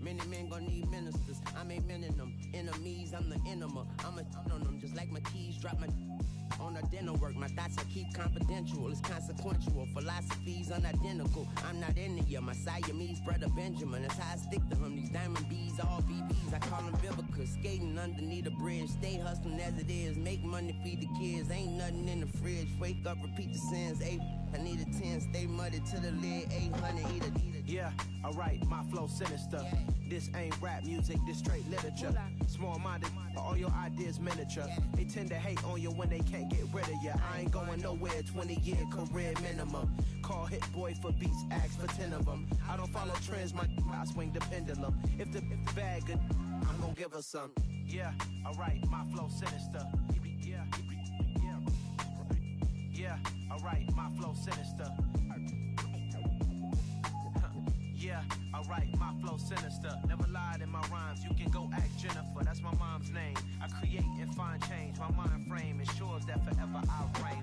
Many men gon' need ministers. I ain't mending them. Enemies, I'm the enema. I'ma on them just like my keys. Drop my on a dinner work. My thoughts I keep confidential. It's consequential. Philosophies unidentical. I'm not into you. My Siamese brother Benjamin. That's how I stick to him. These diamond bees, all BBs. I call them Vivica. Skating underneath a bridge. Stay hustling as it is. Make money, feed the kids. Ain't nothing in the fridge. Wake up, repeat the sins. I need a 10. Stay muddy to the lid. 800. Eat a. Yeah, alright, my flow sinister. Yeah. This ain't rap music, this straight literature. Small-minded, all your ideas miniature. Yeah. They tend to hate on you when they can't get rid of you. I ain't going nowhere, 20-year career minimum. Call Hit Boy for beats, ask for 10 of them. I don't follow trends, I swing the pendulum. If the bag good, I'm gonna give her some. Yeah, alright, my flow sinister. Yeah, alright, my flow sinister. Yeah, alright, my flow sinister. Never lied in my rhymes, you can go ask Jennifer. That's my mom's name. I create and find change. My mind frame ensures that forever I'll reign.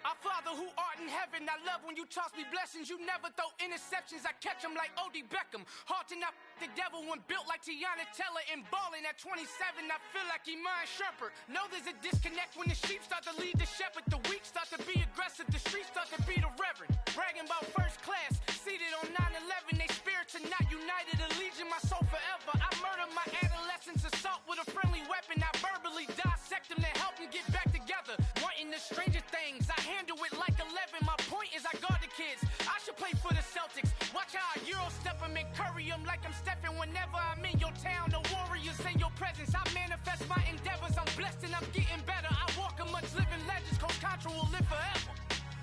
Our Father who art in heaven, I love when you toss me blessings. You never throw interceptions, I catch them like O.D. Beckham. Hard to knock the devil when built like Tiana Teller. And balling at 27, I feel like Iman Shumpert. Know there's a disconnect when the sheep start to lead the shepherd. The weak start to be aggressive, the streets start to be the reverend. Bragging about first class, seated on 9/11. They spirits are not united, a legion, my soul forever. I murder my adolescence, assault with a friendly weapon. I verbally dissect them to help them get back together. Wanting the stranger things, I handle it like 11. My point is I guard the kids. I should play for the Celtics. Watch how I Euro step them and curry them like I'm stepping. Whenever I'm in your town, the Warriors in your presence. I manifest my endeavors. I'm blessed and I'm getting better. I walk amongst living legends. Coach Contra will live forever.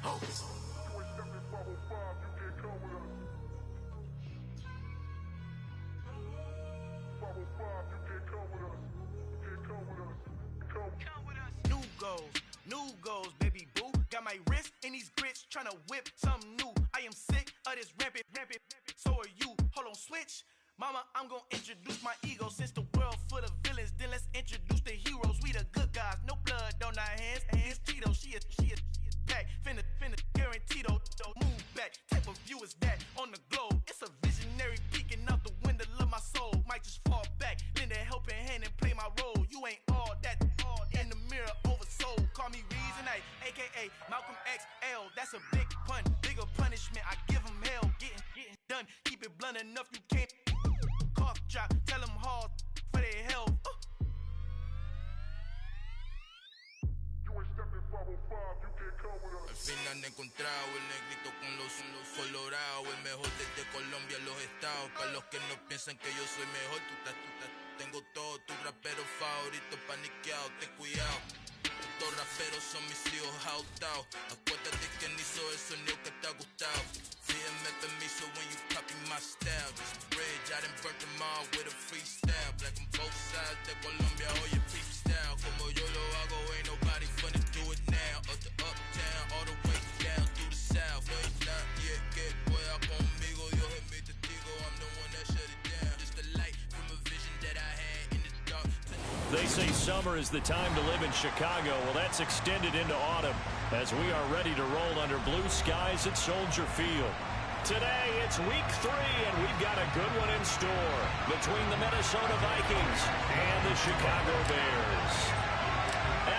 Oh. New goals, baby boo. Got my wrist in these grits, tryna whip something new. I am sick of this rampant. So are you. Hold on, switch. Mama, I'm gonna introduce my ego. Since the world full of villains, then let's introduce the heroes. We the good guys, no blood on our hands. Hands Tito, she a pack. Finna guarantee though. Move back. Type of view is that on the globe? It's a visionary peeking out the window of my soul. Might just fall back. Lend a that's a big pun. Bigger punishment, I give them hell. Getting done. Keep it blunt enough, you can't cough drop. Tell them hard for their health. Al fin han encontrado el negrito con los colorados, el mejor desde Colombia, los estados. Para los que no piensan que yo soy mejor, tengo todo, tus raperos favoritos paniqueados, ten cuidado. Estos raperos son mis hijos adoptados. Acuérdate que ni hizo el sonido que te ha gustado. Pídeme permiso when you copy my style. Just a bridge, I done burnt them all with a freestyle. Black on both sides de Colombia, oye, freestyle. Como yo lo hago, ain't nobody finna do it now. Up to uptown, all the way down through the south. No hay nadie que pueda conmigo, Dios es mi testigo. I'm the one that shut it down. Just a light from a vision that I had in the dark. They say summer is the time to live in Chicago. Well, that's extended into autumn as we are ready to roll under blue skies at Soldier Field. Today, it's week 3, and we've got a good one in store between the Minnesota Vikings and the Chicago Bears.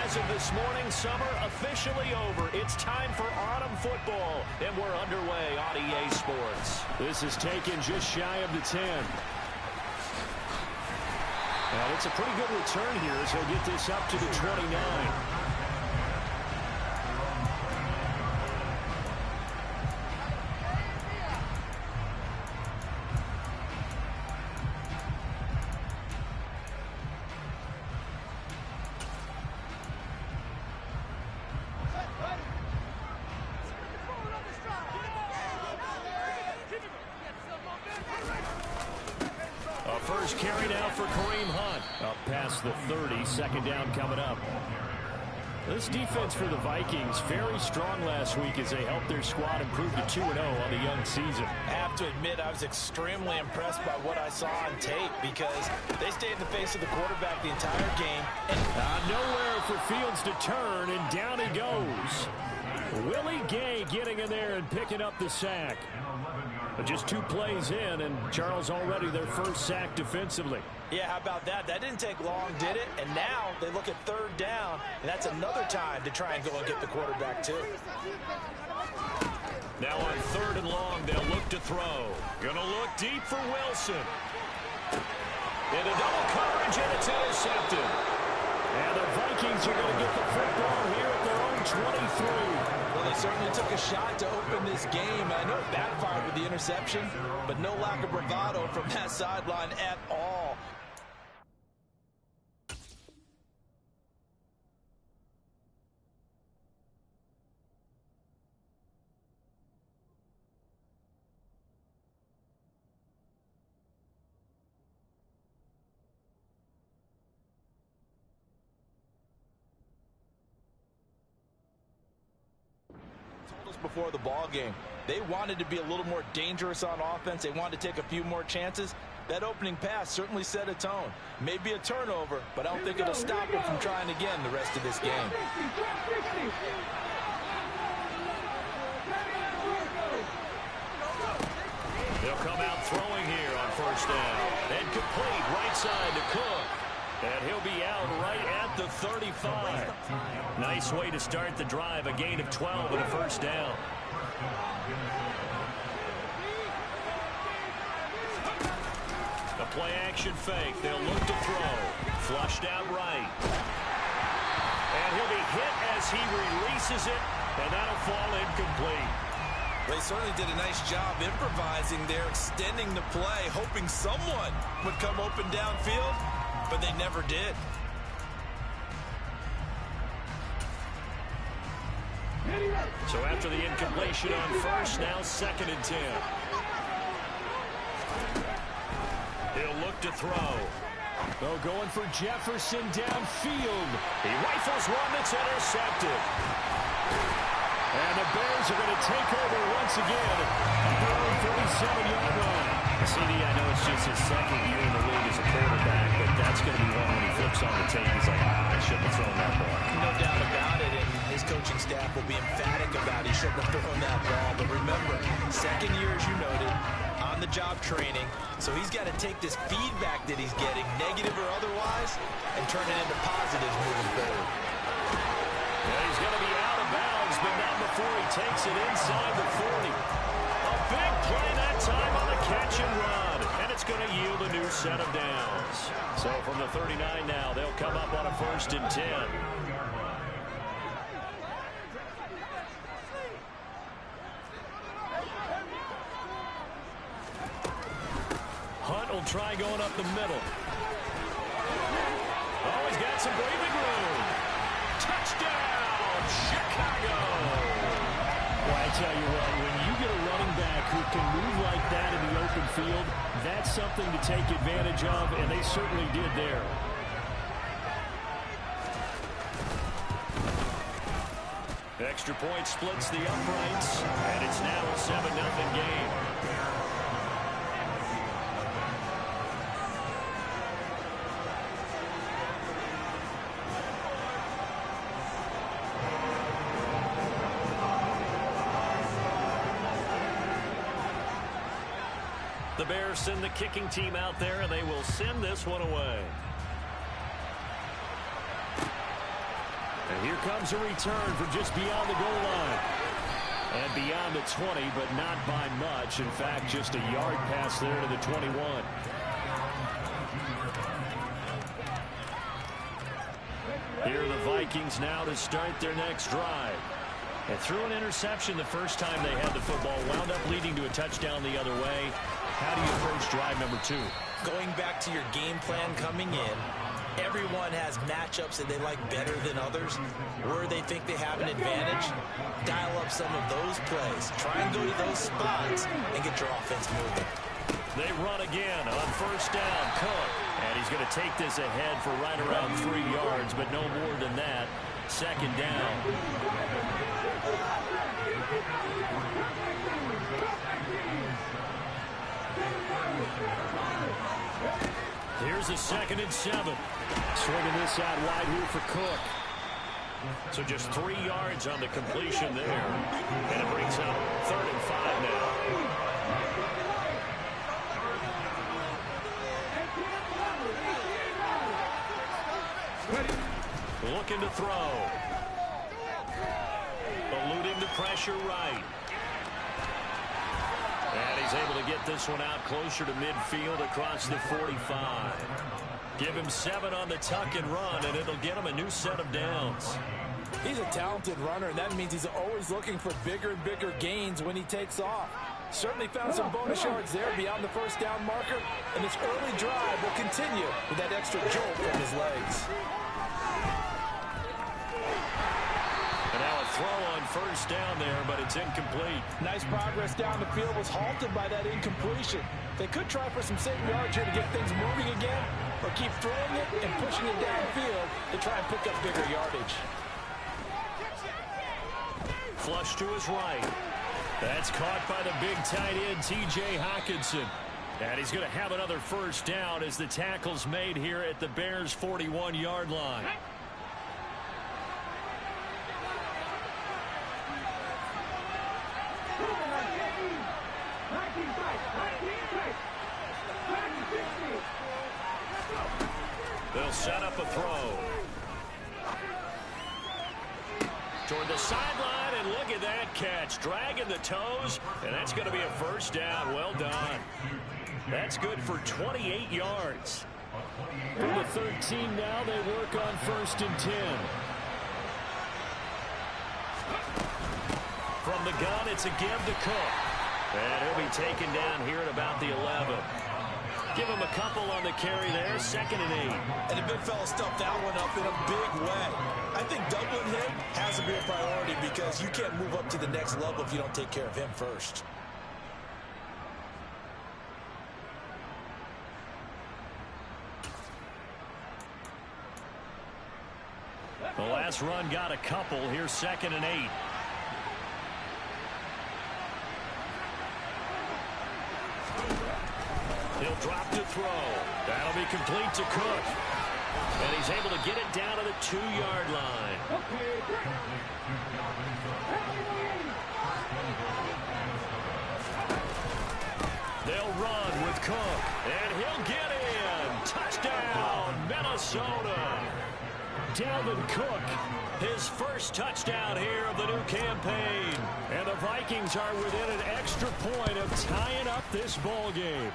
As of this morning, summer officially over. It's time for autumn football, and we're underway on EA Sports. This is taken just shy of the 10. And it's a pretty good return here as he'll get this up to the 29. First carry now for Kareem Hunt. Up past the 30, second down coming up. This defense for the Vikings, very strong last week as they helped their squad improve to 2-0 on the young season. I have to admit, I was extremely impressed by what I saw on tape because they stayed in the face of the quarterback the entire game. Nowhere for Fields to turn, and down he goes. Willie Gay getting in there and picking up the sack. But just 2 plays in, and Charles already their first sack defensively. Yeah, how about that? That didn't take long, did it? And now they look at third down, and that's another time to try and go and get the quarterback, too. Now on 3rd and long, they'll look to throw. Gonna look deep for Wilson. Into double coverage, and it's intercepted. And the Vikings are going to get the football here at their own 23. Well, they certainly took a shot to open this game. I know it backfired with the interception, but no lack of bravado from that sideline at all. Before the ball game, they wanted to be a little more dangerous on offense. They wanted to take a few more chances. That opening pass certainly set a tone. Maybe a turnover, but I don't think it'll stop them from trying again the rest of this game. They'll come out throwing here on 1st down. And complete right side to Cook. And he'll be out right at the 35. Nice way to start the drive. A gain of 12 and a 1st down. The play action fake. They'll look to throw. Flushed out right. And he'll be hit as he releases it. And that'll fall incomplete. They certainly did a nice job improvising there, extending the play, hoping someone would come open downfield. But they never did. So after the incompletion on 1st, now 2nd and 10. He'll look to throw. They'll going for Jefferson downfield. He rifles one that's intercepted. And the Bears are going to take over once again at their own 37-yard line. CD, I know it's just his 2nd year in the league as a quarterback, but that's going to be one when he flips on the tape. He's like, I shouldn't have thrown that ball. No doubt about it, and his coaching staff will be emphatic about he shouldn't have thrown that ball. But remember, 2nd year, as you noted, on-the-job training. So he's got to take this feedback that he's getting, negative or otherwise, and turn it into positives moving forward. Yeah, he's going to be out of of bounds, but not before he takes it inside the 40. A big play that time on the catch and run, and it's going to yield a new set of downs. So from the 39 now, they'll come up on a 1st and 10. Hunt will try going up the middle. Oh, he's got some breathing room. Touchdown, Chicago! Well, I tell you what, when you get a running back who can move like that in the open field, that's something to take advantage of, and they certainly did there. Extra point splits the uprights, and it's now a 7-0 game. The Bears send the kicking team out there, and they will send this one away. And here comes a return from just beyond the goal line. And beyond the 20, but not by much. In fact, just a yard pass there to the 21. Here are the Vikings now to start their next drive. And threw an interception the first time they had the football, wound up leading to a touchdown the other way. How do you approach drive number 2? Going back to your game plan coming in, everyone has matchups that they like better than others. Where they think they have an advantage, dial up some of those plays. Try and go to those spots and get your offense moving. They run again on 1st down. Cook. And he's going to take this ahead for right around 3 yards, but no more than that. 2nd down. Here's a 2nd and 7. Swinging this out wide here for Cook. So just 3 yards on the completion there. And it brings up 3rd and 5 now. Looking to throw. Eluding the pressure right. And he's able to get this one out closer to midfield across the 45. Give him 7 on the tuck and run, and it'll get him a new set of downs. He's a talented runner, and that means he's always looking for bigger and bigger gains when he takes off. Certainly found some bonus yards there beyond the 1st down marker, and this early drive will continue with that extra jolt from his legs. And now a throw on 1st down there, but it's incomplete. Nice progress down the field, was halted by that incompletion. They could try for some safe yards here to get things moving again, or keep throwing it and pushing it downfield to try and pick up bigger yardage. Flush to his right. That's caught by the big tight end, T.J. Hockenson. And he's going to have another 1st down as the tackle's made here at the Bears' 41-yard line. They'll set up a throw. Toward the sideline, and look at that catch. Dragging the toes, and that's going to be a 1st down. Well done. That's good for 28 yards. From the 13 now, they work on 1st and 10. From the gun, it's a give to Cook. And he'll be taken down here at about the 11. Give him a couple on the carry there, 2nd and 8. And the big fella stuffed that one up in a big way. I think doubling him has to be a priority because you can't move up to the next level if you don't take care of him first. The last run got a couple. Here's 2nd and 8. He'll drop to throw. That'll be complete to Cook. And he's able to get it down to the 2-yard line. They'll run with Cook. And he'll get in. Touchdown, Minnesota. Dalvin Cook, his first touchdown here of the new campaign. And the Vikings are within an extra point of tying up this ball game.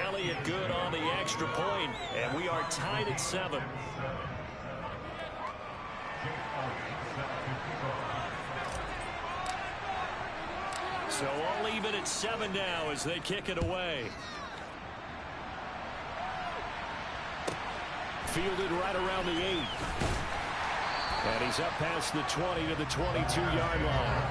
Elliott good on the extra point, and we are tied at 7. So all even at 7 now as they kick it away. Fielded right around the 8. And he's up past the 20 to the 22-yard line.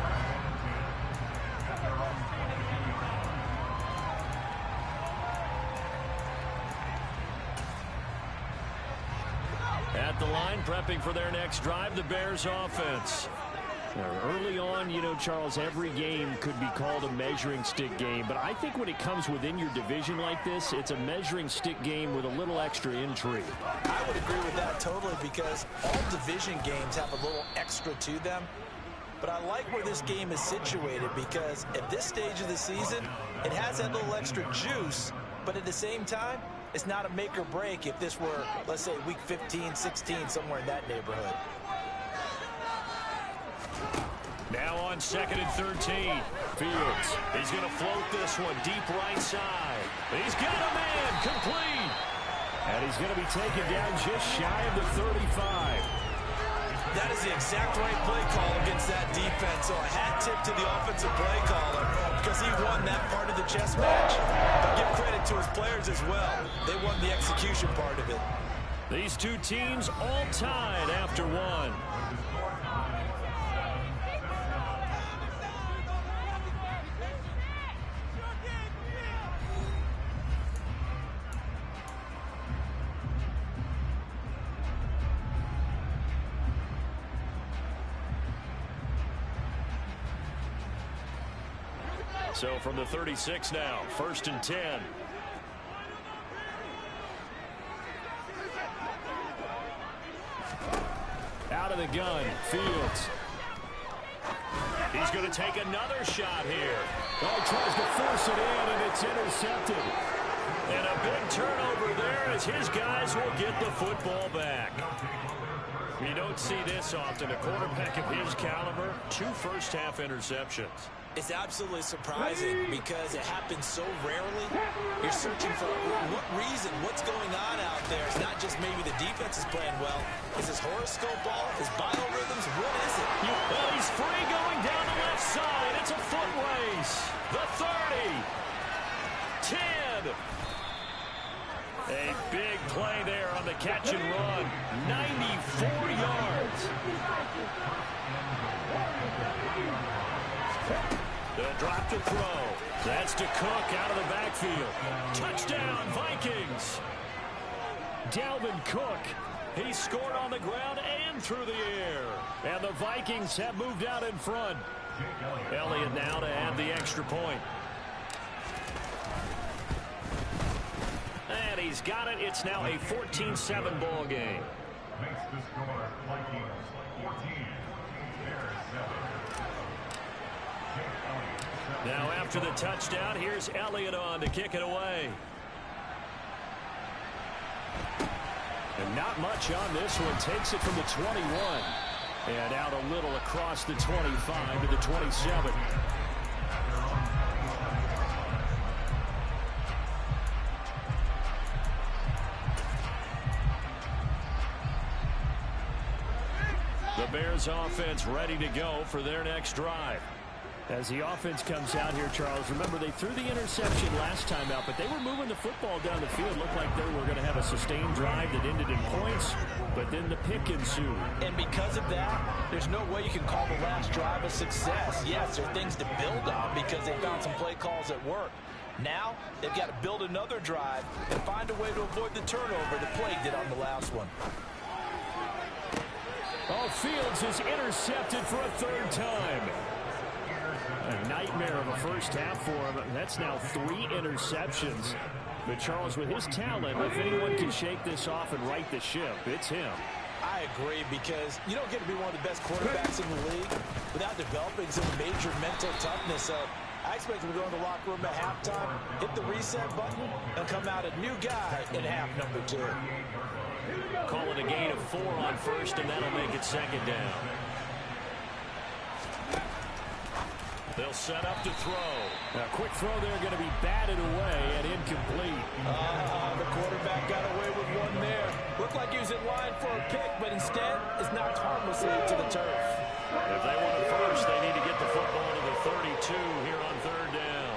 At the line, prepping for their next drive, the Bears offense. Early on, you know, Charles, every game could be called a measuring stick game. But I think when it comes within your division like this, it's a measuring stick game with a little extra intrigue. I would agree with that totally because all division games have a little extra to them. But I like where this game is situated because at this stage of the season, it has that little extra juice. But at the same time, it's not a make or break if this were, let's say, week 15, 16, somewhere in that neighborhood. Now on 2nd and 13. Fields. He's going to float this one deep right side. He's got a man complete. And he's going to be taken down just shy of the 35. That is the exact right play call against that defense. So a hat tip to the offensive play caller because he won that part of the chess match. But give credit to his players as well. They won the execution part of it. These two teams all tied after one. So from the 36 now, 1st and 10. Out of the gun, Fields. He's going to take another shot here. Oh, he tries to force it in, and it's intercepted. And a big turnover there as his guys will get the football back. You don't see this often. A quarterback of his caliber, 2 first-half interceptions. It's absolutely surprising because it happens so rarely. You're searching for what reason, what's going on out there. It's not just maybe the defense is playing well. Is his horoscope off? His biorhythms? What is it? Well, he's free going down the left side. It's a foot race. The 30. 10. A big play there on the catch and run. 94 yards. They'll drop the throw. That's to Cook out of the backfield. Touchdown, Vikings. Dalvin Cook. He scored on the ground and through the air. And the Vikings have moved out in front. Elliott now to add the extra point. And he's got it. It's now a 14-7 ball game. Makes the score Vikings 14, Bears 7. Now after the touchdown, here's Elliott on to kick it away. And not much on this one. Takes it from the 21. And out a little across the 25 to the 27. The Bears offense ready to go for their next drive. As the offense comes out here, Charles, remember they threw the interception last time out, but they were moving the football down the field. Looked like they were going to have a sustained drive that ended in points, but then the pick ensued. And because of that, there's no way you can call the last drive a success. Yes, there are things to build on because they found some play calls that work. Now, they've got to build another drive and find a way to avoid the turnover that plagued it on the last one. Oh, Fields is intercepted for a 3rd time. A nightmare of a first half for him. That's now 3 interceptions. But Charles, with his talent, if anyone can shake this off and right the ship, it's him. I agree because you don't get to be one of the best quarterbacks in the league without developing some major mental toughness. So I expect him to go in the locker room at halftime, hit the reset button, and come out a new guy in half number 2. Call it a gain of 4 on first, and that'll make it second down. They'll set up to throw. A quick throw there going to be batted away and incomplete. The quarterback got away with one there. Looked like he was in line for a pick, but instead is knocked harmlessly to the turf. If they want it first, they need to get the football to the 32 here on third down.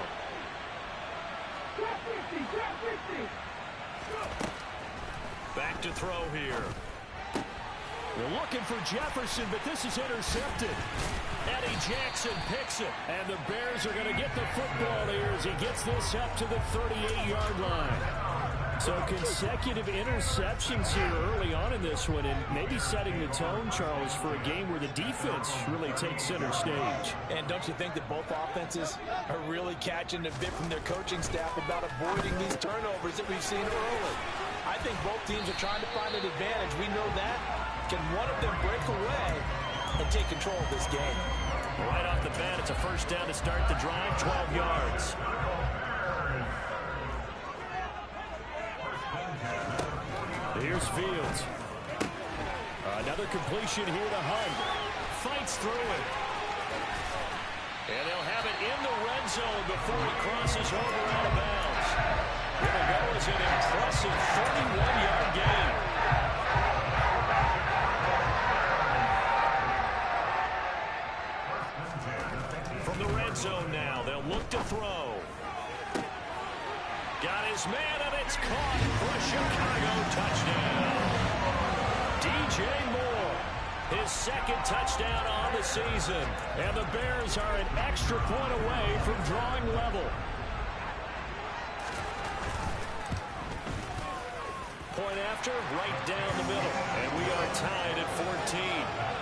Back to throw here. They're looking for Jefferson, but this is intercepted. Eddie Jackson picks it. And the Bears are going to get the football here as he gets this up to the 38-yard line. So consecutive interceptions here early on in this one, and maybe setting the tone, Charles, for a game where the defense really takes center stage. And don't you think that both offenses are really catching a bit from their coaching staff about avoiding these turnovers that we've seen early? I think both teams are trying to find an advantage. We know that. Can one of them break away and take control of this game? Right off the bat, it's a first down to start the drive, 12 yards. Here's Fields. Another completion here to Hunt. Fights through it. And they'll have it in the red zone before he crosses over out of bounds. It'll go as an impressive 31-yard gain. From the red zone now, they'll look to throw. Got his man, and it's caught for a Chicago touchdown. DJ Moore, his second touchdown on the season. And the Bears are an extra point away from drawing level. Point after, right down the middle. And we are tied at 14.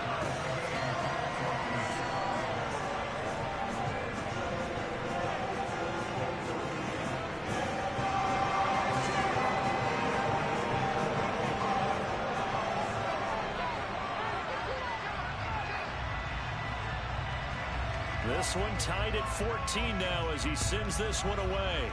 This one tied at 14 now as he sends this one away.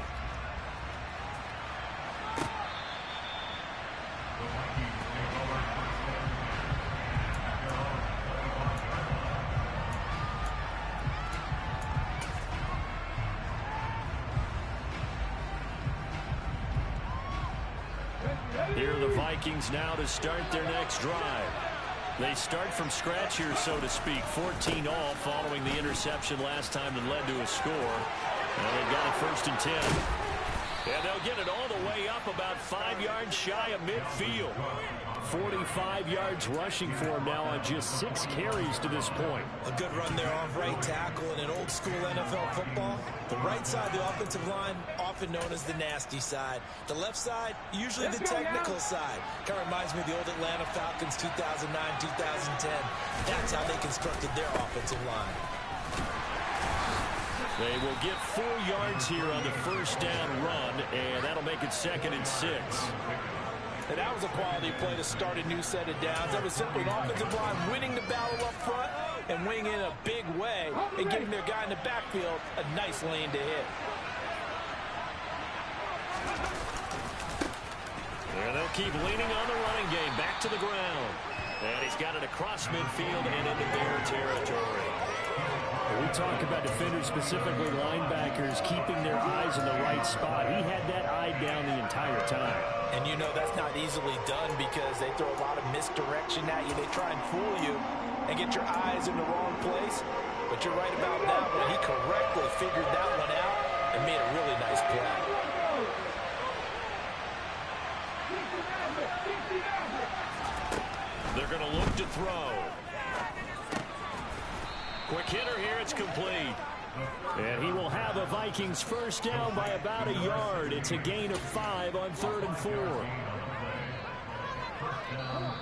Here are the Vikings now to start their next drive. They start from scratch here, so to speak. 14 all following the interception last time that led to a score. And they've got it first and 10. And they'll get it all the way up about 5 yards shy of midfield. 45 yards rushing for him now on just 6 carries to this point. A good run there on right tackle in an old school NFL football. The right side of the offensive line, often known as the nasty side. The left side, usually the technical side. Kind of reminds me of the old Atlanta Falcons 2009, 2010. That's how they constructed their offensive line. They will get 4 yards here on the first down run, and that'll make it second and 6. And that was a quality play to start a new set of downs. That was simply an offensive line winning the battle up front and winning in a big way and giving their guy in the backfield a nice lane to hit. And they'll keep leaning on the running game. Back to the ground. And he's got it across midfield and into Bear territory. We talk about defenders, specifically linebackers, keeping their eyes in the right spot. He had that eye down the entire time. And you know that's not easily done because they throw a lot of misdirection at you. They try and fool you and get your eyes in the wrong place. But you're right about that one. He correctly figured that one out and made a really nice play. They're going to look to throw. Quick hitter here, it's complete. And he will have a Vikings first down by about a yard. It's a gain of 5 on 3rd and 4.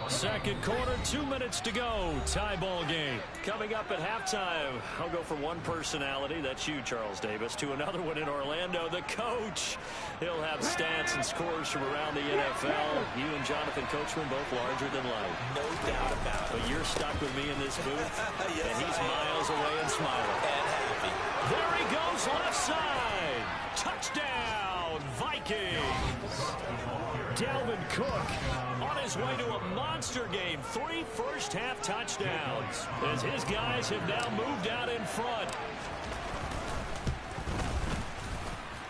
Second quarter, 2 minutes to go. Tie ball game. Coming up at halftime, I'll go from one personality, that's you, Charles Davis, to another one in Orlando, the coach. He'll have stats and scores from around the NFL. You and Jonathan Coachman both larger than life. No doubt about it. But you're stuck with me in this booth, Yes, and he's miles away and smiling. And happy. There he goes left side. Touchdown, Vikings. Dalvin Cook on his way to a monster game. 3 first-half touchdowns as his guys have now moved out in front.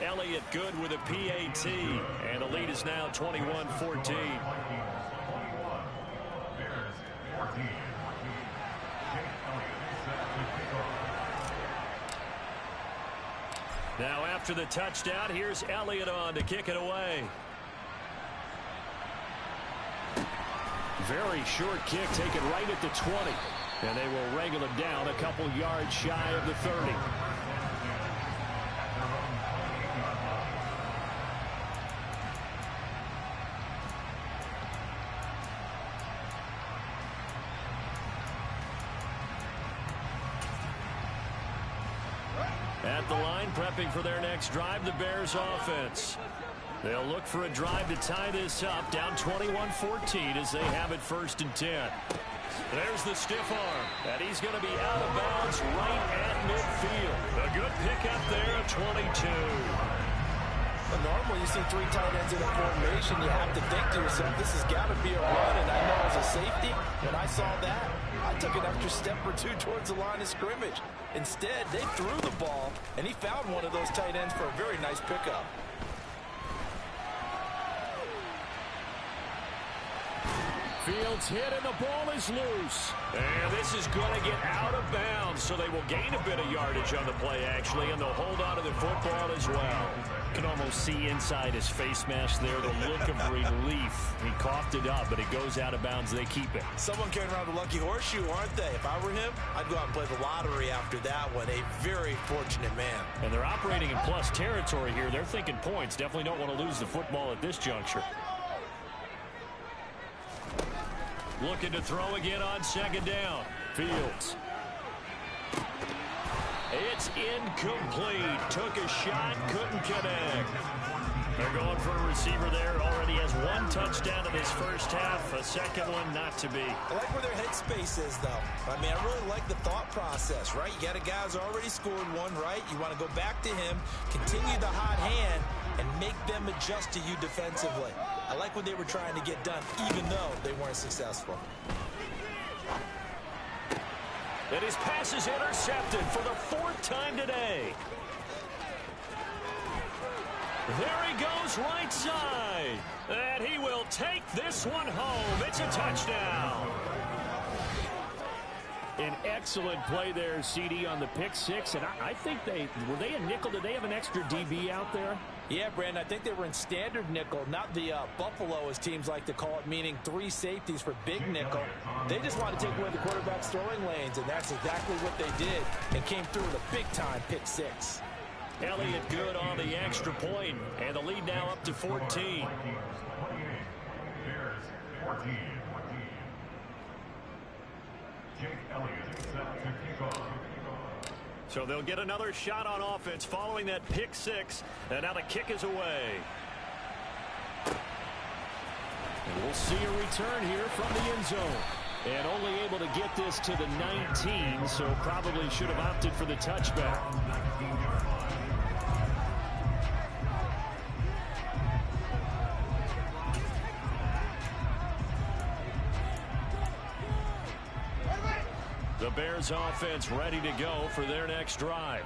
Elliott good with a PAT, and the lead is now 21-14. Now after the touchdown, here's Elliott on to kick it away. Very short kick taken right at the 20. And they will wrangle him down a couple yards shy of the 30. At the line, prepping for their next drive, the Bears offense. They'll look for a drive to tie this up, down 21-14 as they have it 1st and 10. There's the stiff arm, and he's going to be out of bounds right at midfield. A good pickup there at 22. Well, normally you see 3 tight ends in a formation, you have to think to yourself, this has got to be a run, and I know as a safety, when I saw that, I took an extra step or 2 towards the line of scrimmage. Instead, they threw the ball, and he found one of those tight ends for a very nice pickup. Fields hit and the ball is loose. And this is going to get out of bounds, so they will gain a bit of yardage on the play, actually, and they'll hold on to the football as well. You can almost see inside his face mask there the look of relief. He coughed it up, but it goes out of bounds. They keep it. Someone carrying around a lucky horseshoe, aren't they? If I were him, I'd go out and play the lottery after that one. A very fortunate man. And they're operating in plus territory here. They're thinking points. Definitely don't want to lose the football at this juncture. Looking to throw again on 2nd down. Fields. It's incomplete. Took a shot, couldn't connect. They're going for a receiver there. Already has 1 touchdown in this first half. A second one not to be. I like where their headspace is, though. I mean, I really like the thought process, right? You got a guy who's already scored 1, right? You want to go back to him, continue the hot hand, and make them adjust to you defensively. I like what they were trying to get done, even though they weren't successful. And his pass is intercepted for the 4th time today. There he goes right side. And he will take this one home. It's a touchdown. An excellent play there, CD, on the pick 6. And I think were they a nickel? Did they have an extra DB out there? Yeah, Brandon, I think they were in standard nickel, not the Buffalo, as teams like to call it, meaning 3 safeties for big nickel. They just want to take away the quarterback's throwing lanes, and that's exactly what they did, and came through with a big-time pick 6. Elliott good on the extra point, and the lead now up to 14. 28, Bears 14. Jake Elliott set to kick off. So they'll get another shot on offense following that pick 6, and now the kick is away. And we'll see a return here from the end zone. And only able to get this to the 19, so probably should have opted for the touchback. The Bears offense ready to go for their next drive.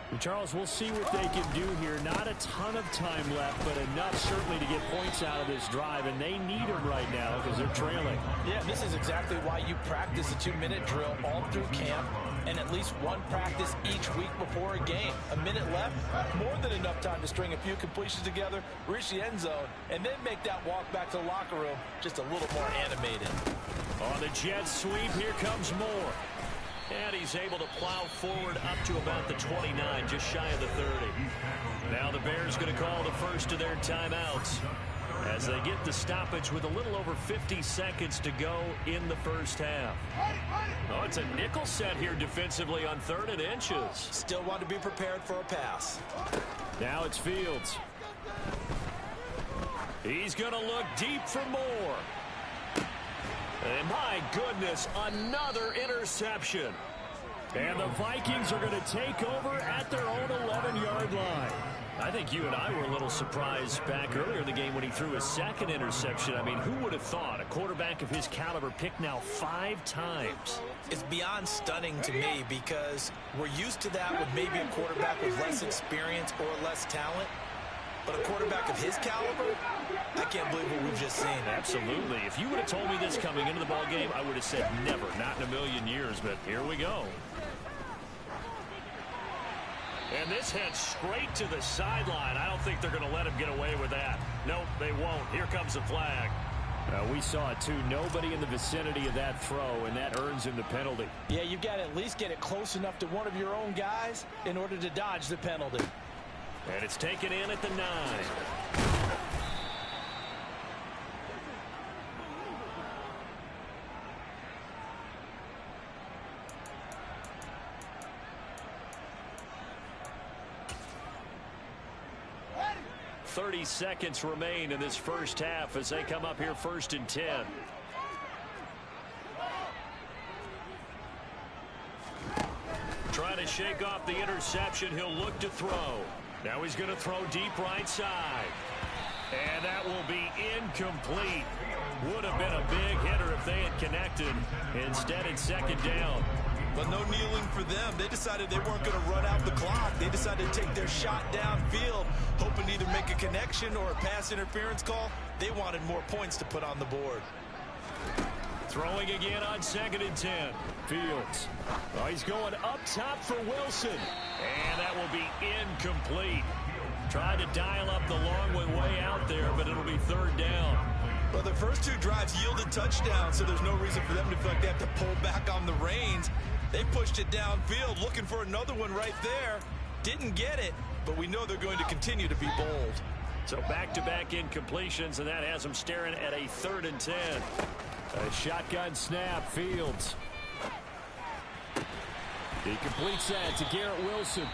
And Charles, we'll see what they can do here. Not a ton of time left, but enough certainly to get points out of this drive, and they need them right now because they're trailing. Yeah, this is exactly why you practice a 2-minute drill all through camp and at least 1 practice each week before a game. A minute left, more than enough time to string a few completions together, reach the end zone, and then make that walk back to the locker room just a little more animated. On the jet sweep, here comes Moore. And he's able to plow forward up to about the 29, just shy of the 30. Now the Bears going to call the first of their timeouts as they get the stoppage with a little over 50 seconds to go in the first half. Oh, it's a nickel set here defensively on 3rd and inches. Still want to be prepared for a pass. Now it's Fields. He's going to look deep for Moore. And my goodness, another interception. And the Vikings are going to take over at their own 11-yard line. I think you and I were a little surprised back earlier in the game when he threw his second interception. I mean, who would have thought a quarterback of his caliber picked now 5 times? It's beyond stunning to me because we're used to that with maybe a quarterback with less experience or less talent. But a quarterback of his caliber, I can't believe what we've just seen. Absolutely. If you would have told me this coming into the ball game, I would have said never, not in a million years. But here we go. And this heads straight to the sideline. I don't think they're going to let him get away with that. Nope, they won't. Here comes the flag. We saw it, too. Nobody in the vicinity of that throw, and that earns him the penalty. Yeah, you've got to at least get it close enough to one of your own guys in order to dodge the penalty. And it's taken in at the 9. 30 seconds remain in this first half as they come up here 1st and 10. Trying to shake off the interception. He'll look to throw. Now he's going to throw deep right side. And that will be incomplete. Would have been a big hitter if they had connected. Instead, it's 2nd down. But no kneeling for them. They decided they weren't going to run out the clock. They decided to take their shot downfield, hoping to either make a connection or a pass interference call. They wanted more points to put on the board. Throwing again on 2nd and 10. Fields. Oh, he's going up top for Wilson. And that will be incomplete. Tried to dial up the long one way out there, but it'll be 3rd down. Well, the first 2 drives yielded touchdowns, so there's no reason for them to feel like they have to pull back on the reins. They pushed it downfield, looking for another one right there. Didn't get it, but we know they're going to continue to be bold. So back-to-back incompletions, and that has them staring at a 3rd and 10. A shotgun snap, Fields. He completes that to Garrett Wilson.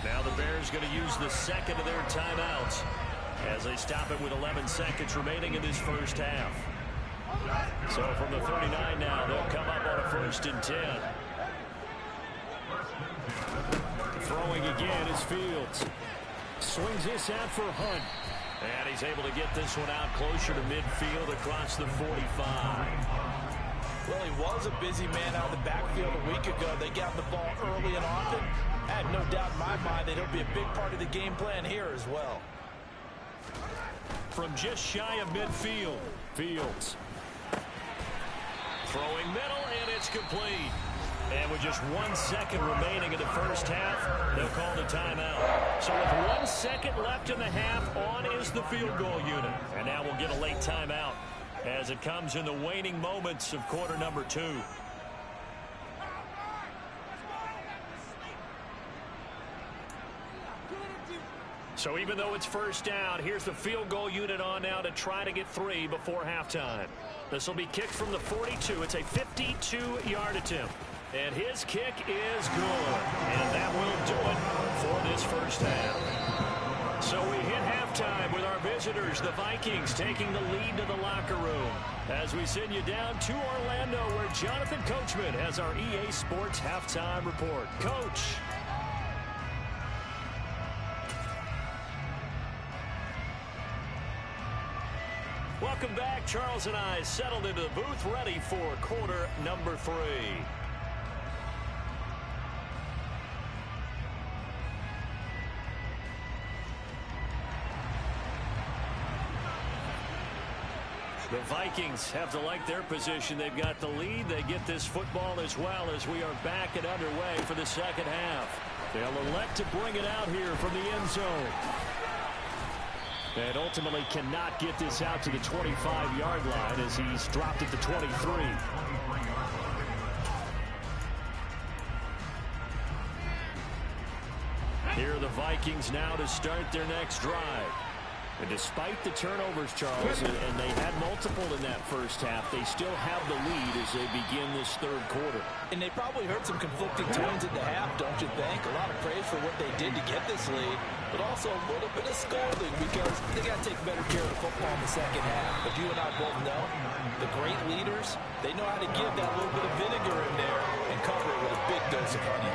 Now the Bears going to use the 2nd of their timeouts as they stop it with 11 seconds remaining in this first half. So from the 39 now, they'll come up on a 1st and 10. Throwing again is Fields. Swings this out for Hunt. And he's able to get this one out closer to midfield across the 45. Well, he was a busy man out of the backfield a week ago. They got the ball early and often. I have no doubt in my mind that he'll be a big part of the game plan here as well. From just shy of midfield, Fields. Throwing middle, and it's complete. And with just 1 second remaining in the first half, they'll call the timeout. So with 1 second left in the half, on is the field goal unit. And now we'll get a late timeout as it comes in the waning moments of quarter number 2. So even though it's 1st down, here's the field goal unit on now to try to get 3 before halftime. This will be kicked from the 42. It's a 52-yard attempt. And his kick is good. And that will do it for this first half. So we hit halftime with our visitors, the Vikings, taking the lead to the locker room. As we send you down to Orlando, where Jonathan Coachman has our EA Sports halftime report. Coach. Welcome back. Charles and I settled into the booth, ready for quarter number 3. The Vikings have to like their position. They've got the lead. They get this football as well as we are back and underway for the second half. They'll elect to bring it out here from the end zone. And ultimately cannot get this out to the 25-yard line as he's dropped at the 23. Here are the Vikings now to start their next drive. And despite the turnovers, Charles, and they had multiple in that first half, they still have the lead as they begin this 3rd quarter. And they probably heard some conflicting tones at the half, don't you think? A lot of praise for what they did to get this lead. but also a little bit of scolding because they got to take better care of the football in the second half. But you and I both know the great leaders, they know how to give that little bit of vinegar in there and cover it with a big dose of honey.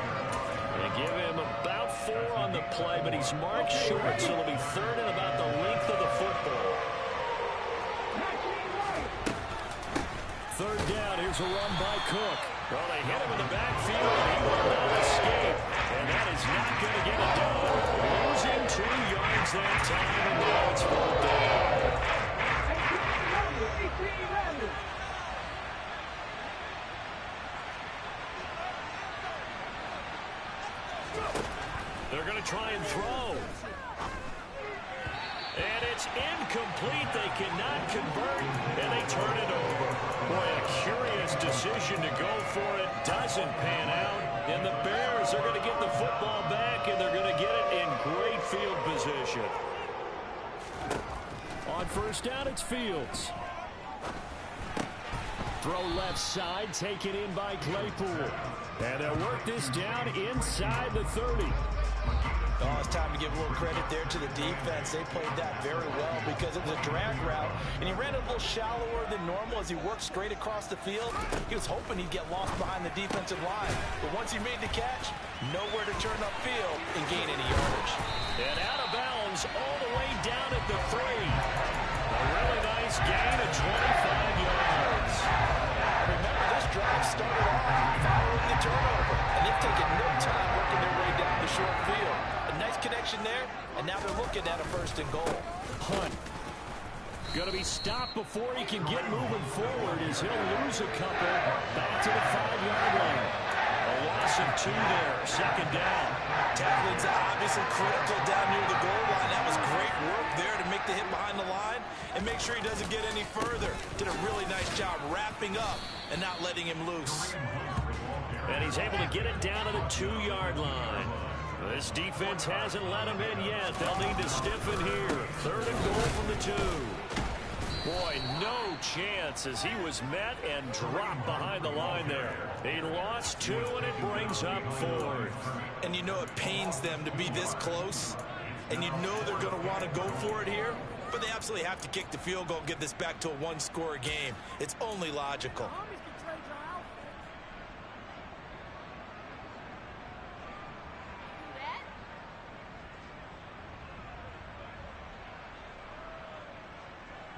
They give him about 4 on the play, but he's marked short, so it'll be 3rd and about the length of the football. 3rd down, here's a run by Cook. Well, they hit him in the backfield, and he will not escape. And that is not going to get it done. Losing 2 yards that time, and now it's 4th down. They're going to try and throw. And it's incomplete. They cannot convert, and they turn it over. Boy, a curious decision to go for it. Doesn't pan out. And the Bears are going to get the football back, and they're going to get it in great field position. On 1st down, it's Fields. Throw left side, taken in by Claypool. And they'll work this down inside the 30. Oh, it's time to give a little credit there to the defense. They played that very well because it was a drag route, and he ran a little shallower than normal as he worked straight across the field. He was hoping he'd get lost behind the defensive line, but once he made the catch, nowhere to turn upfield and gain any yardage. And out of bounds all the way down at the 3. A really nice gain of 25 yards. Remember, this drive started off following the turnover, and they've taken no time working their way down the short field. A nice connection there, and now they're looking at a 1st and goal. Hunt. Going to be stopped before he can get moving forward as he'll lose a couple back to the 5-yard line. A loss of 2 there, 2nd down. Tackling's obviously critical down near the goal line. That was great work there to make the hit behind the line and make sure he doesn't get any further. Did a really nice job wrapping up and not letting him loose. And he's able to get it down to the 2-yard line. This defense hasn't let him in yet. They'll need to stiffen here. 3rd and goal from the 2. Boy, no chance as he was met and dropped behind the line there. He lost 2, and it brings up 4th. And you know it pains them to be this close, and you know they're going to want to go for it here, but they absolutely have to kick the field goal and get this back to a 1-score game. It's only logical.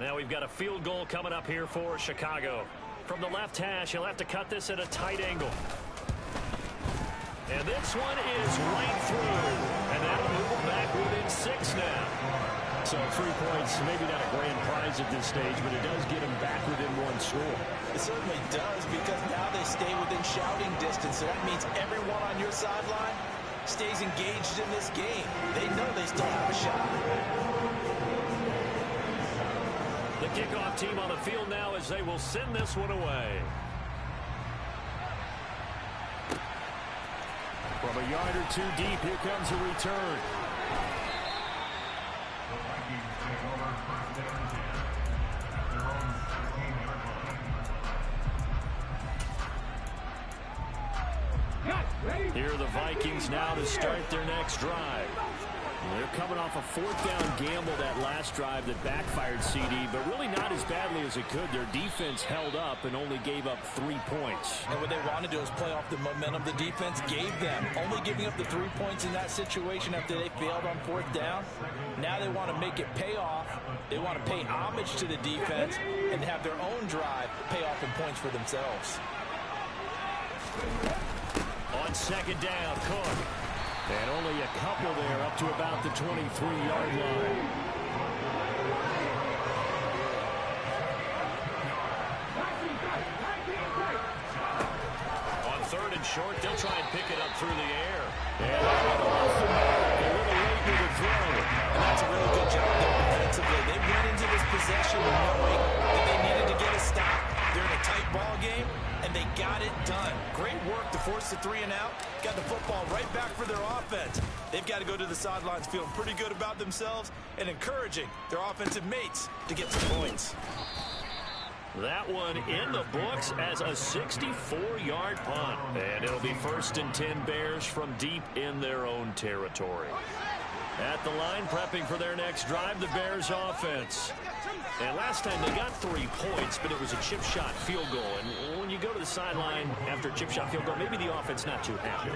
Now we've got a field goal coming up here for Chicago. From the left hash, he'll have to cut this at a tight angle. And this one is right through. And that'll move him back within 6 now. So 3 points, maybe not a grand prize at this stage, but it does get him back within 1 score. It certainly does, because now they stay within shouting distance. So that means everyone on your sideline stays engaged in this game. They know they still have a shot. The kickoff team on the field now as they will send this one away. From a yard or 2 deep, here comes a return. The Vikings take over 1st down 10 at their own 13-yard line. Here are the Vikings now to start their next drive. They're coming off a 4th down gamble that last drive that backfired CD, but really not as badly as it could. Their defense held up and only gave up 3 points. And what they want to do is play off the momentum the defense gave them. Only giving up the 3 points in that situation after they failed on 4th down. Now they want to make it pay off. They want to pay homage to the defense and have their own drive pay off in points for themselves. On 2nd down, Cook. And only a couple there up to about the 23-yard line. On 3rd and short, they'll try and pick it up through the air. And off the mark, a little late with the throw. And that's a really good job there defensively. They went into this possession knowing that they needed to get a stop. They're in a tight ball game, and they got it done. Great work to force the 3 and out. Got the football right back for their offense. They've got to go to the sidelines feeling pretty good about themselves and encouraging their offensive mates to get some points. That one in the books as a 64-yard punt. And it'll be 1st and 10 Bears from deep in their own territory. At the line, prepping for their next drive, the Bears offense. And last time they got 3 points, but it was a chip shot field goal. And when you go to the sideline after a chip shot field goal, maybe the offense not too happy.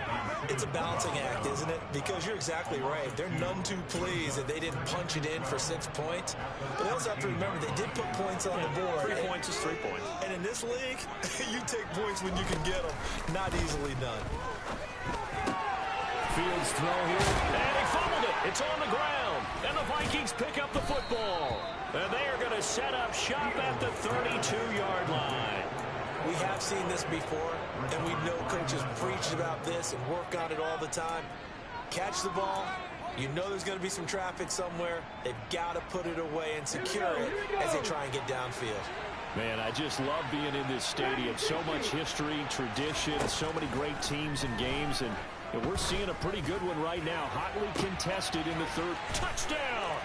It's a balancing act, isn't it? Because you're exactly right. They're none too pleased that they didn't punch it in for 6 points. But they also have to remember they did put points on the board. 3 points is 3 points. And in this league, you take points when you can get them. Not easily done. Fields throw here, and he fumbled it. It's on the ground, and the Vikings pick up the football. And they are going to set up shop at the 32-yard line. We have seen this before, and we know coaches preach about this and work on it all the time. Catch the ball. You know there's going to be some traffic somewhere. They've got to put it away and secure it as they try and get downfield. Man, I just love being in this stadium. So much history, tradition, so many great teams and games, and we're seeing a pretty good one right now. Hotly contested in the third. Touchdown!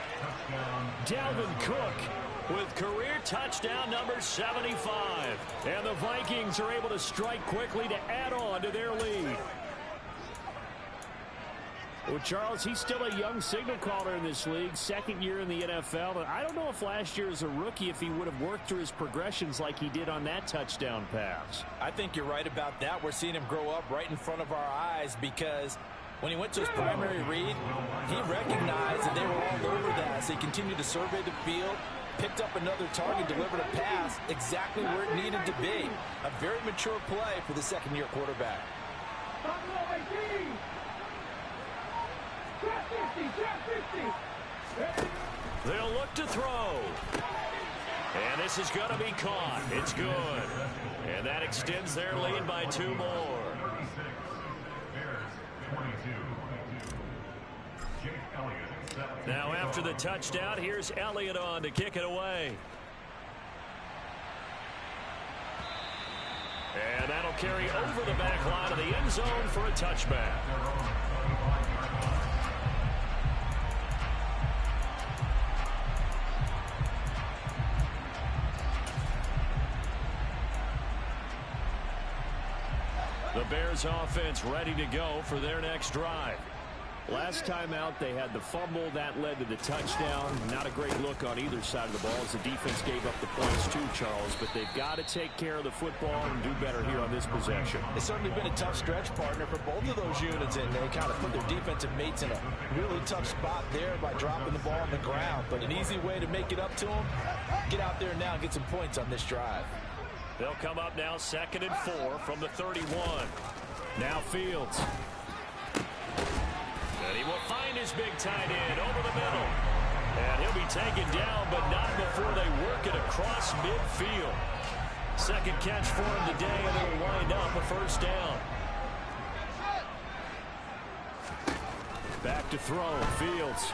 Dalvin Cook with career touchdown number 75. And the Vikings are able to strike quickly to add on to their lead. Well, Charles, he's still a young signal caller in this league, second year in the NFL. But I don't know if last year as a rookie, if he would have worked through his progressions like he did on that touchdown pass. I think you're right about that. We're seeing him grow up right in front of our eyes because when he went to his primary read, he recognized that they were all over that. So he continued to survey the field, picked up another target, delivered a pass exactly where it needed to be. A very mature play for the second-year quarterback. They'll look to throw. And this is going to be caught. It's good. And that extends their lead by 2 more. Now after the touchdown, here's Elliott on to kick it away. And that'll carry over the back line of the end zone for a touchback. The Bears offense ready to go for their next drive. Last time out, they had the fumble. That led to the touchdown. Not a great look on either side of the ball as the defense gave up the points too, Charles. But they've got to take care of the football and do better here on this possession. It's certainly been a tough stretch, partner, for both of those units, and they kind of put their defensive mates in a really tough spot there by dropping the ball on the ground. But an easy way to make it up to them, get out there now and get some points on this drive. They'll come up now 2nd and 4 from the 31. Now Fields. And he will find his big tight end over the middle. And he'll be taken down, but not before they work it across midfield. Second catch for him today, and it'll wind up a first down. Back to throw, Fields.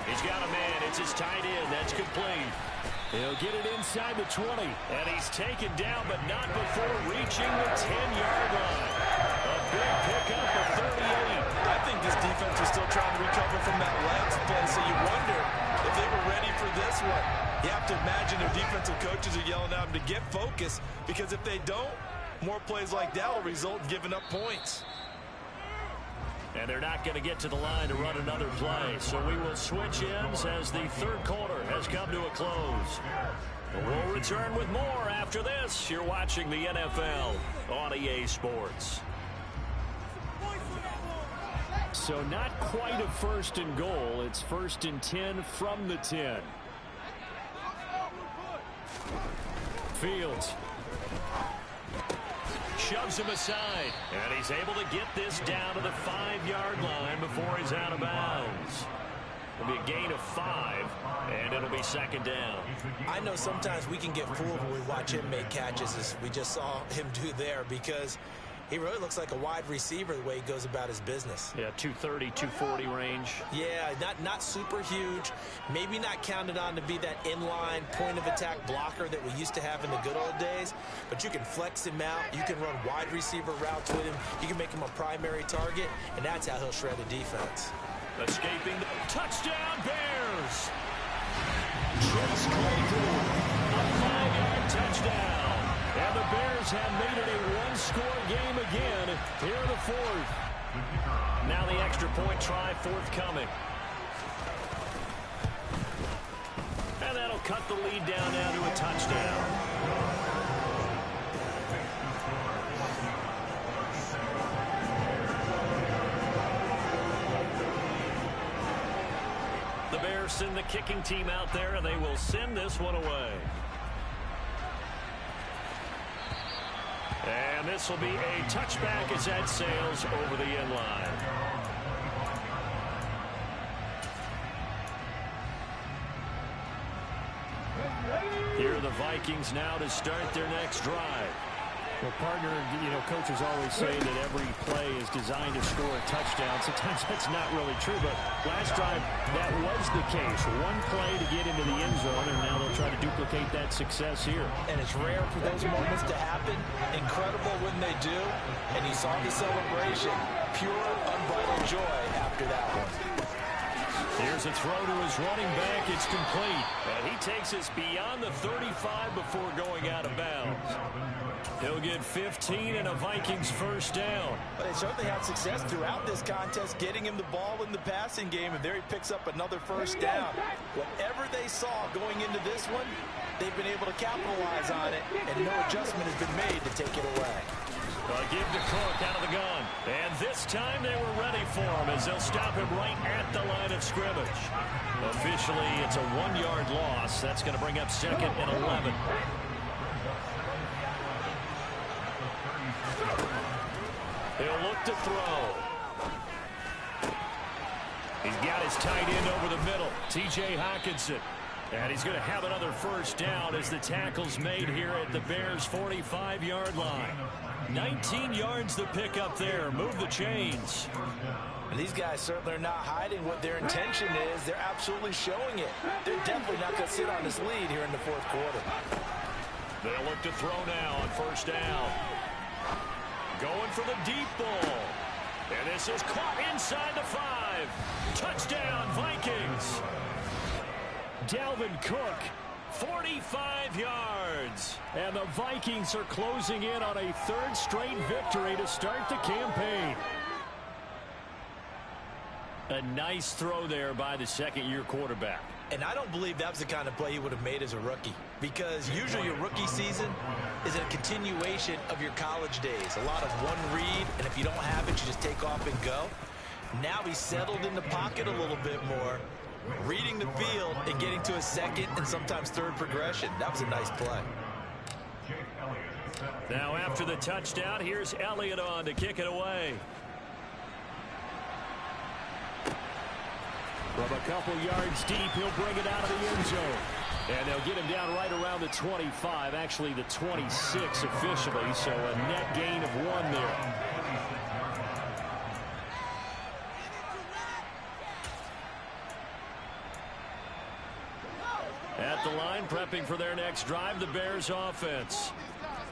He's got a man. It's his tight end. That's complete. He'll get it inside the 20. And he's taken down, but not before reaching the 10-yard line. A big pickup of 38. I think this defense is still trying to recover from that last play, so you wonder if they were ready for this one. You have to imagine their defensive coaches are yelling at them to get focused, because if they don't, more plays like that will result in giving up points. And they're not going to get to the line to run another play. So we will switch ends as the third quarter has come to a close. We'll return with more after this. You're watching the NFL on EA Sports. So not quite a 1st and goal. It's 1st and 10 from the 10. Fields. Shoves him aside, and he's able to get this down to the 5-yard line before he's out of bounds. It'll be a gain of 5, and it'll be 2nd down. I know sometimes we can get fooled when we watch him make catches, as we just saw him do there, because he really looks like a wide receiver the way he goes about his business. Yeah, 230, 240 range. Yeah, not super huge. Maybe not counted on to be that inline point-of-attack blocker that we used to have in the good old days. But you can flex him out. You can run wide receiver routes with him. You can make him a primary target, and that's how he'll shred a defense. Escaping the touchdown, Bears! Chase Claypool, a 5-yard touchdown. And the Bears have made it a one-score game again here in the 4th. Now the extra point try forthcoming. And that'll cut the lead down now to a touchdown. The Bears send the kicking team out there, and they will send this one away. And this will be a touchback as that sails over the end line. Here are the Vikings now to start their next drive. Well, partner, coaches always say that every play is designed to score a touchdown. Sometimes that's not really true, but last drive, that was the case. One play to get into the end zone, and now they'll try to duplicate that success here. And it's rare for those moments to happen. Incredible when they do. And you saw the celebration. Pure, unbridled joy after that one. Here's a throw to his running back. It's complete. And he takes us beyond the 35 before going out of bounds. He'll get 15 and a Vikings first down. But they certainly had success throughout this contest, getting him the ball in the passing game, and there he picks up another first down. Whatever they saw going into this one, they've been able to capitalize on it, and no adjustment has been made to take it away. Give to Cook out of the gun. And this time they were ready for him as they'll stop him right at the line of scrimmage. Officially, it's a 1-yard loss. That's going to bring up second and 11. He'll look to throw. He's got his tight end over the middle, T.J. Hockenson. And he's going to have another first down as the tackle's made here at the Bears' 45-yard line. 19 yards to pick up there. Move the chains. And these guys certainly are not hiding what their intention is. They're absolutely showing it. They're definitely not going to sit on this lead here in the fourth quarter. They'll look to throw now on first down. Going for the deep ball. And this is caught inside the 5. Touchdown, Vikings. Dalvin Cook, 45 yards. And the Vikings are closing in on a third straight victory to start the campaign. A nice throw there by the second-year quarterback. And I don't believe that was the kind of play he would have made as a rookie, because usually your rookie season is a continuation of your college days. A lot of one read, and if you don't have it, you just take off and go. Now he's settled in the pocket a little bit more, reading the field and getting to a second and sometimes third progression. That was a nice play. Now after the touchdown, here's Elliott on to kick it away. From a couple yards deep, he'll bring it out of the end zone. And they'll get him down right around the 25, actually the 26 officially, so a net gain of 1 there. At the line, prepping for their next drive, the Bears offense.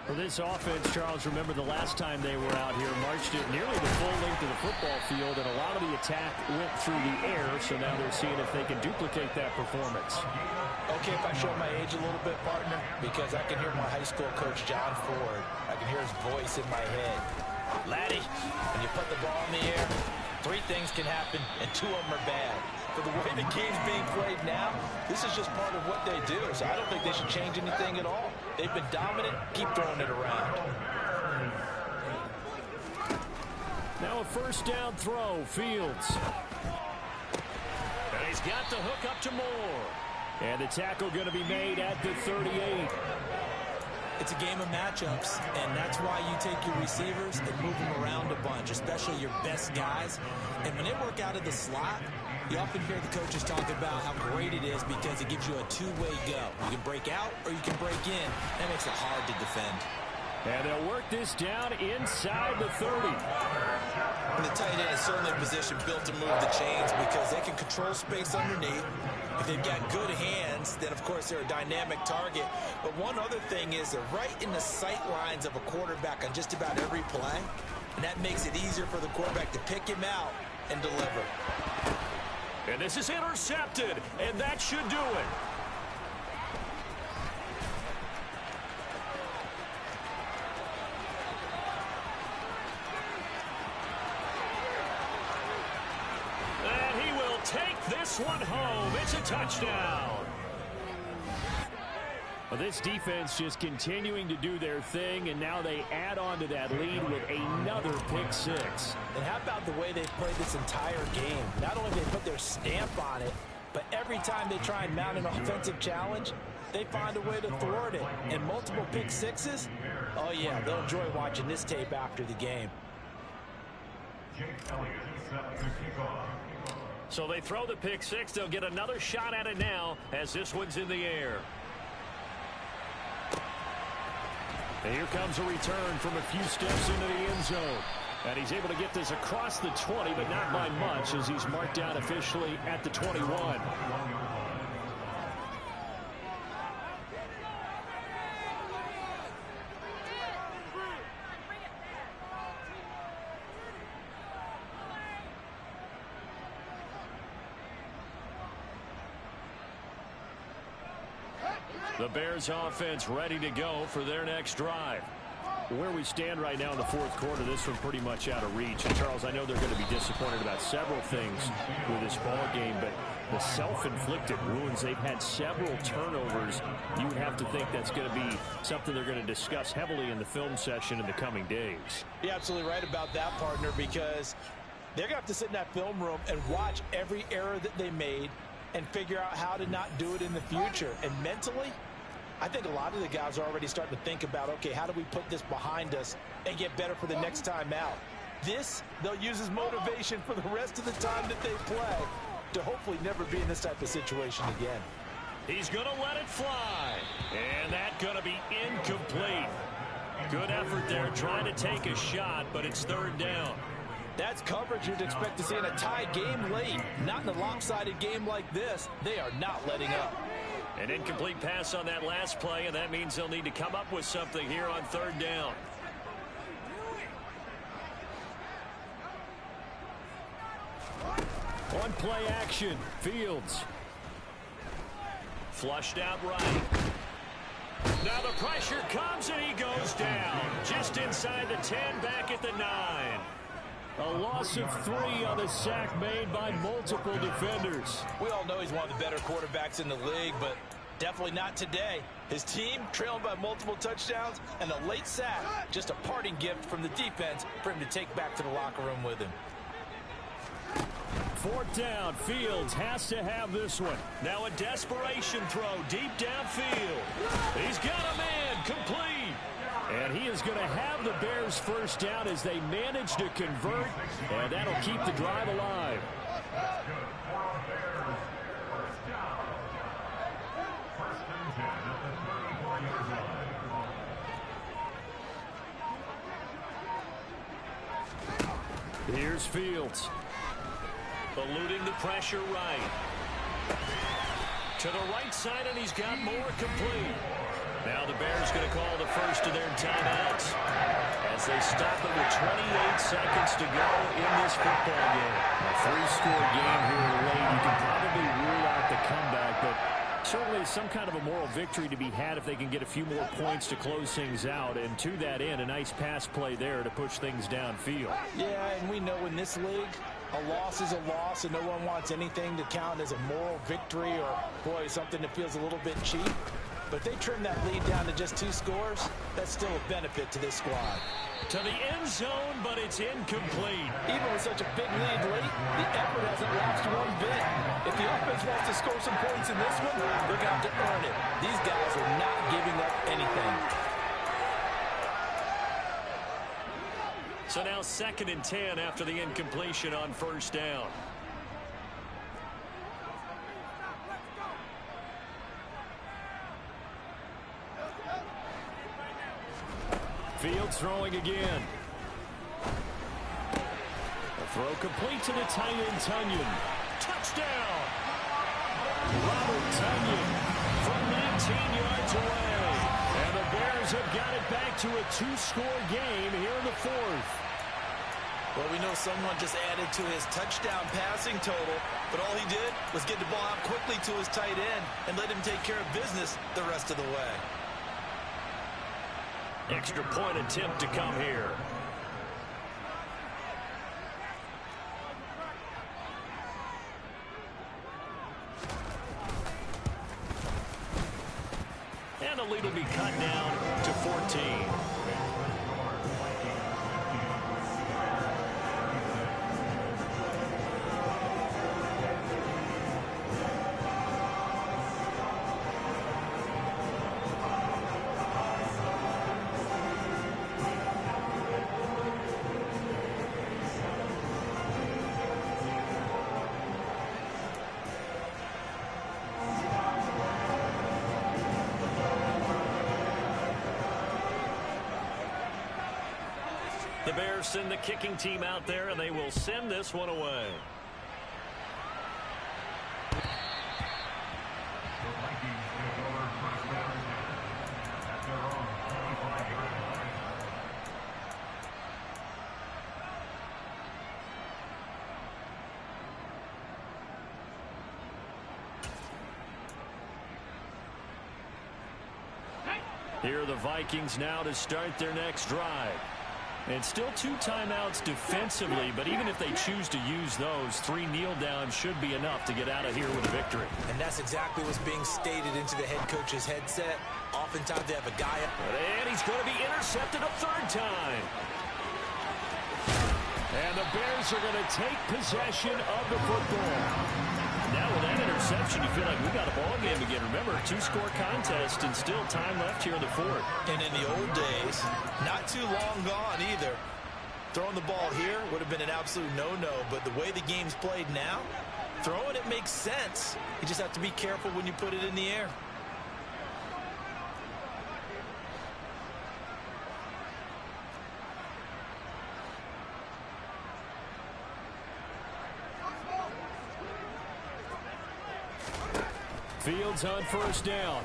For this offense, Charles, remember the last time they were out here, marched it nearly the full length of the football field, and a lot of the attack went through the air, so now they're seeing if they can duplicate that performance. Okay, if I show my age a little bit, partner, because I can hear my high school coach, John Ford. I can hear his voice in my head. Laddie, when you put the ball in the air, 3 things can happen, and 2 of them are bad. For the way the game's being played now, this is just part of what they do, so I don't think they should change anything at all. They've been dominant. Keep throwing it around. Now a first down throw, Fields. And he's got the hook up to Moore. And the tackle going to be made at the 38. It's a game of matchups, and that's why you take your receivers and move them around a bunch, especially your best guys. And when they work out of the slot, you often hear the coaches talk about how great it is because it gives you a 2-way go. You can break out or you can break in. That makes it hard to defend. And they'll work this down inside the 30. And the tight end is certainly a position built to move the chains because they can control space underneath. If they've got good hands, then of course they're a dynamic target. But one other thing is they're right in the sight lines of a quarterback on just about every play. And that makes it easier for the quarterback to pick him out and deliver. And this is intercepted, and that should do it. this one home. It's a touchdown. Well, this defense just continuing to do their thing, and now they add on to that lead with another pick six. And how about the way they played this entire game? Not only did they put their stamp on it, but every time they try and mount an offensive challenge, they find a way to thwart it. And multiple pick sixes? Oh, yeah, they'll enjoy watching this tape after the game. So they throw the pick six. They'll get another shot at it now as this one's in the air. And here comes a return from a few steps into the end zone. And he's able to get this across the 20, but not by much as he's marked down officially at the 21. The Bears offense ready to go for their next drive. Where we stand right now in the fourth quarter, this one's pretty much out of reach. And Charles, I know they're going to be disappointed about several things with this ball game, but the self-inflicted wounds, they've had several turnovers. You would have to think that's going to be something they're going to discuss heavily in the film session in the coming days. You're absolutely right about that, partner, because they're going to have to sit in that film room and watch every error that they made and figure out how to not do it in the future. And mentally, I think a lot of the guys are already starting to think about, okay, how do we put this behind us and get better for the next time out? This, they'll use as motivation for the rest of the time that they play to hopefully never be in this type of situation again. He's going to let it fly. And that's going to be incomplete. Good effort there trying to take a shot, but it's third down. That's coverage you'd expect to see in a tie game late. Not in a lopsided game like this. They are not letting up. An incomplete pass on that last play, and that means they'll need to come up with something here on third down. One play action. Fields. Flushed out right. Now the pressure comes, and he goes down. Just inside the 10, back at the 9. A loss of 3 on the sack made by multiple defenders. We all know he's one of the better quarterbacks in the league, but definitely not today. His team trailing by multiple touchdowns, and a late sack, just a parting gift from the defense for him to take back to the locker room with him. Fourth down. Fields has to have this one. Now a desperation throw deep downfield. He's got a man complete. And he is going to have the Bears first down as they manage to convert, and that'll keep the drive alive. Here's Fields. Eluding the pressure right. To the right side, and he's got more complete. Now the Bears going to call the first of their timeouts as they stop it with 28 seconds to go in this football game. A 3-score game here late. You can probably rule out the comeback, but certainly some kind of a moral victory to be had if they can get a few more points to close things out. And to that end, a nice pass play there to push things downfield. Yeah, and we know in this league, a loss is a loss, and no one wants anything to count as a moral victory or, boy, something that feels a little bit cheap. But if they trim that lead down to just 2 scores, that's still a benefit to this squad. To the end zone, but it's incomplete. Even with such a big lead late, the effort hasn't lapsed one bit. If the offense wants to score some points in this one, they're going to have to earn it. These guys are not giving up anything. So now 2nd and 10 after the incompletion on first down. Fields throwing again. A throw complete to the tight end, Tunyon. Touchdown! Robert Tunyon from 19 yards away. And the Bears have got it back to a 2-score game here in the 4th. Well, we know someone just added to his touchdown passing total, but all he did was get the ball out quickly to his tight end and let him take care of business the rest of the way. Extra point attempt to come here. And the lead will be cut down to 14. The Bears send the kicking team out there, and they will send this one away. The Vikings take over first down at their own 25-yard line. Here are the Vikings now to start their next drive. And still 2 timeouts defensively, but even if they choose to use those, 3 kneel downs should be enough to get out of here with a victory. And that's exactly what's being stated into the head coach's headset. Oftentimes they have a guy up. And he's going to be intercepted a 3rd time. And the Bears are going to take possession of the football. Now with that interception, you feel like we got a ball game again. Remember, 2-score contest and still time left here in the 4th. And in the old days, not too long gone either. Throwing the ball here would have been an absolute no-no, but the way the game's played now, throwing it makes sense. You just have to be careful when you put it in the air. Fields on 1st down.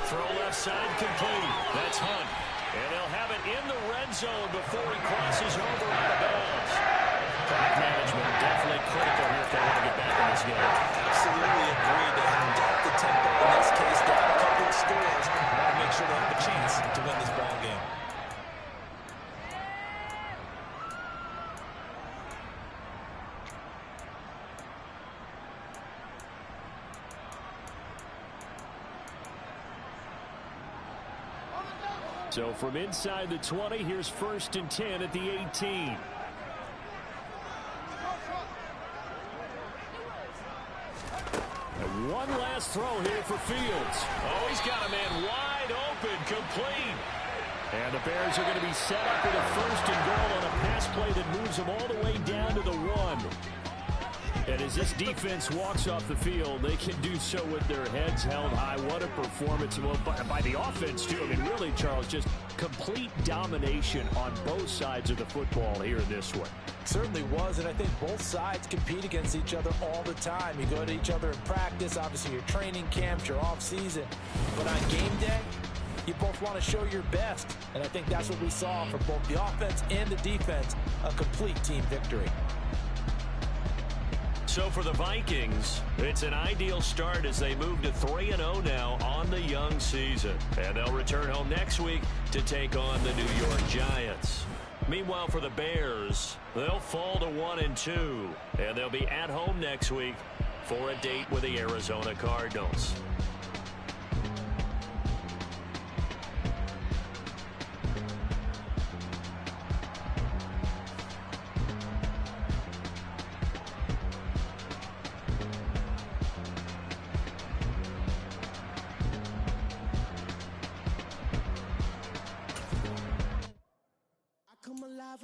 Throw left side complete. That's Hunt. And they'll have it in the red zone before he crosses over out of bounds. Clock management definitely critical here if they want to get back in this game. Absolutely agreed. They have dropped the tempo in this case, down a couple of scores. Want to make sure they have a chance to win this ball game. So from inside the 20, here's 1st and 10 at the 18. And one last throw here for Fields. Oh, he's got a man wide open, complete. And the Bears are going to be set up with a 1st and goal on a pass play that moves them all the way down to the 1. And as this defense walks off the field, they can do so with their heads held high. What a performance by the offense, too. I mean, really, Charles, just complete domination on both sides of the football here in this one. Certainly was, and I think both sides compete against each other all the time. You go to each other in practice, obviously your training camps, your off-season. But on game day, you both want to show your best. And I think that's what we saw from both the offense and the defense, a complete team victory. So for the Vikings, it's an ideal start as they move to 3-0 now on the young season. And they'll return home next week to take on the New York Giants. Meanwhile, for the Bears, they'll fall to 1-2. And they'll be at home next week for a date with the Arizona Cardinals.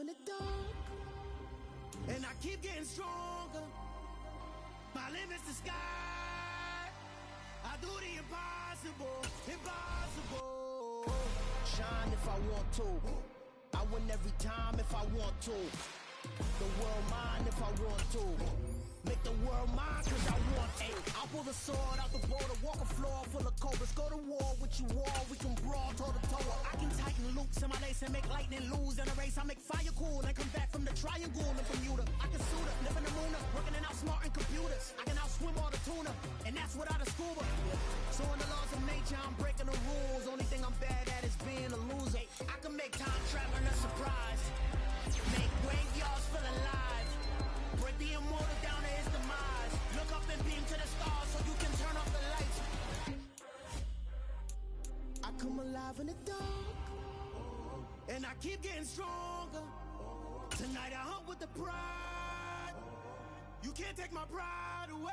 In the dark, and I keep getting stronger. My limit's the sky. I do the impossible, impossible. Shine if I want to. I win every time if I want to. The world mine if I want to. Make the world mine cause I want to. I'll pull the sword out the border, walk a floor full of cobras. Go to war with you all, we can brawl toe to toe. I can tighten loops in my lace and make lightning lose in a race. I make fire cool and come back from the triangle in Bermuda. I can suit up, live in the moon, working and outsmarting computers. I can outswim all the tuna, and that's without a scuba. So in the laws of nature, I'm breaking the rules. Only thing I'm bad at is being a loser. I can make time traveling a surprise. Make graveyards feel alive. Break the immortal down to his demise. Look up and beam to the stars so you can turn off the lights. the dark, and I keep getting stronger. Tonight I hunt with the pride. You can't take my pride away.